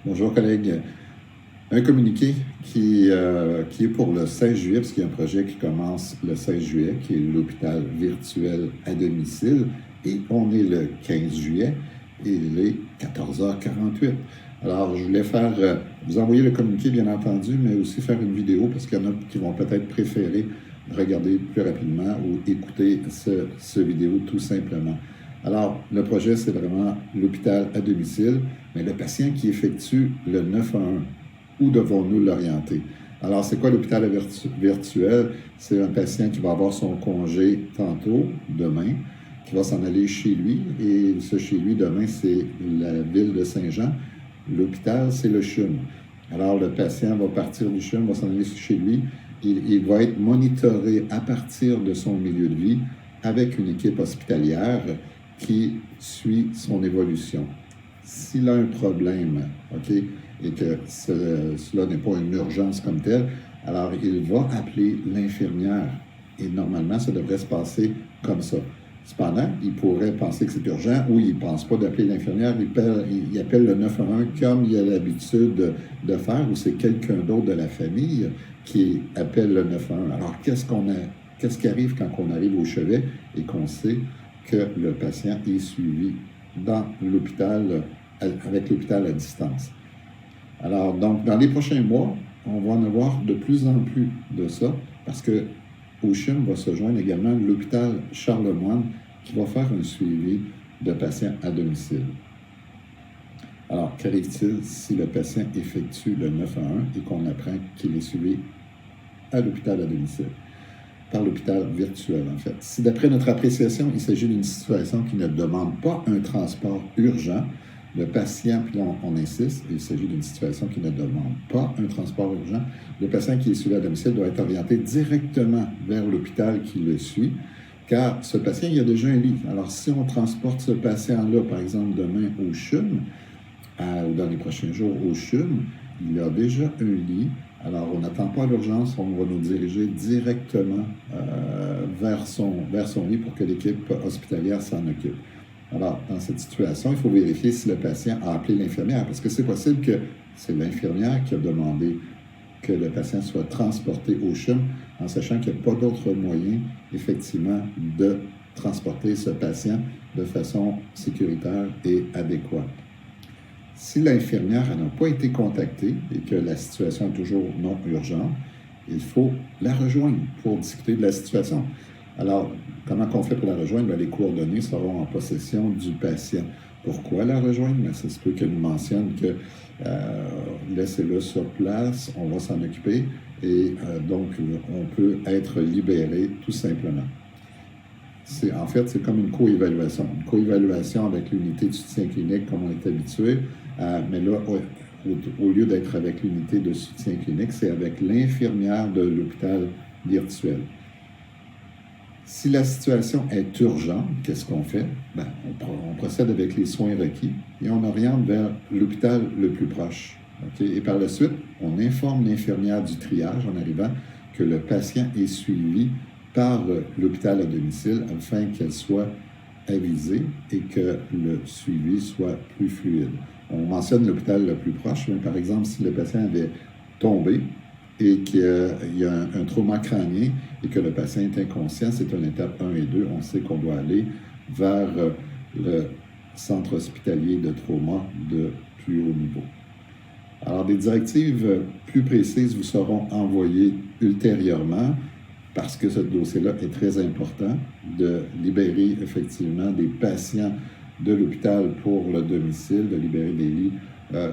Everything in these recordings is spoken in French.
Bonjour collègues. Un communiqué qui est pour le 16 juillet, parce qu'il y a un projet qui commence le 16 juillet, qui est l'hôpital virtuel à domicile, et on est le 15 juillet, et il est 14h48. Alors, je voulais vous envoyer le communiqué, bien entendu, mais aussi faire une vidéo, parce qu'il y en a qui vont peut-être préférer regarder plus rapidement ou écouter ce vidéo tout simplement. Alors, le projet, c'est vraiment l'hôpital à domicile, mais le patient qui effectue le 911, où devons-nous l'orienter? Alors, c'est quoi l'hôpital virtuel? C'est un patient qui va avoir son congé tantôt, demain, qui va s'en aller chez lui, et ce chez lui, demain, c'est la ville de Saint-Jean. L'hôpital, c'est le CHUM. Alors, le patient va partir du CHUM, va s'en aller chez lui. Il va être monitoré à partir de son milieu de vie avec une équipe hospitalière qui suit son évolution. S'il a un problème, OK, et que cela n'est pas une urgence comme telle, alors il va appeler l'infirmière. Et normalement, ça devrait se passer comme ça. Cependant, il pourrait penser que c'est urgent ou il ne pense pas d'appeler l'infirmière, il appelle le 911 comme il a l'habitude de faire, ou c'est quelqu'un d'autre de la famille qui appelle le 911. Alors, qu'est-ce qui arrive quand on arrive au chevet et qu'on sait que le patient est suivi dans l'hôpital, avec l'hôpital à distance? Alors, donc, dans les prochains mois, on va en avoir de plus en plus de ça, parce que au CHUM va se joindre également l'hôpital Charlemagne qui va faire un suivi de patients à domicile. Alors, qu'arrive-t-il si le patient effectue le 911 et qu'on apprend qu'il est suivi à l'hôpital à domicile? Par l'hôpital virtuel, en fait. Si d'après notre appréciation, il s'agit d'une situation qui ne demande pas un transport urgent, le patient, puis là on insiste, il s'agit d'une situation qui ne demande pas un transport urgent, le patient qui est suivi à domicile doit être orienté directement vers l'hôpital qui le suit, car ce patient, il a déjà un lit. Alors, si on transporte ce patient-là, par exemple, demain au CHUM, ou dans les prochains jours au CHUM, il a déjà un lit. Alors, on n'attend pas l'urgence, on va nous diriger directement vers son lit pour que l'équipe hospitalière s'en occupe. Alors, dans cette situation, il faut vérifier si le patient a appelé l'infirmière, parce que c'est possible que c'est l'infirmière qui a demandé que le patient soit transporté au CHUM, en sachant qu'il n'y a pas d'autre moyen, effectivement, de transporter ce patient de façon sécuritaire et adéquate. Si l'infirmière n'a pas été contactée et que la situation est toujours non urgente, il faut la rejoindre pour discuter de la situation. Alors, comment on fait pour la rejoindre? Bien, les coordonnées seront en possession du patient. Pourquoi la rejoindre? Bien, ça se peut qu'elle nous mentionne que laissez-le sur place, on va s'en occuper et donc on peut être libéré tout simplement. En fait, c'est comme une co-évaluation. Une co-évaluation avec l'unité de soutien clinique comme on est habitué, mais là, au lieu d'être avec l'unité de soutien clinique, c'est avec l'infirmière de l'hôpital virtuel. Si la situation est urgente, qu'est-ce qu'on fait? Bien, on procède avec les soins requis et on oriente vers l'hôpital le plus proche. Okay? Et par la suite, on informe l'infirmière du triage en arrivant que le patient est suivi par l'hôpital à domicile afin qu'elle soit avisée et que le suivi soit plus fluide. On mentionne l'hôpital le plus proche, mais par exemple, si le patient avait tombé et qu'il y a un trauma crânien et que le patient est inconscient, c'est une étape 1 et 2, on sait qu'on doit aller vers le centre hospitalier de trauma de plus haut niveau. Alors, des directives plus précises vous seront envoyées ultérieurement parce que ce dossier-là est très important de libérer effectivement des patients de l'hôpital pour le domicile, de libérer des lits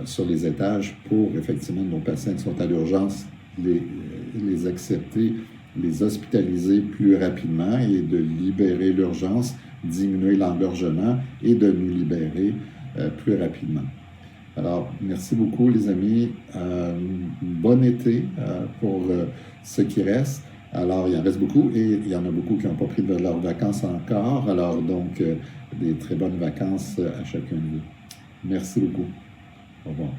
sur les étages pour effectivement nos patients qui sont à l'urgence, les accepter, les hospitaliser plus rapidement et de libérer l'urgence, diminuer l'engorgement et de nous libérer plus rapidement. Alors, merci beaucoup les amis. Bon été pour ce qui reste. Alors, il en reste beaucoup et il y en a beaucoup qui n'ont pas pris de leurs vacances encore. Alors, donc, des très bonnes vacances à chacun de vous. Merci beaucoup. Au revoir.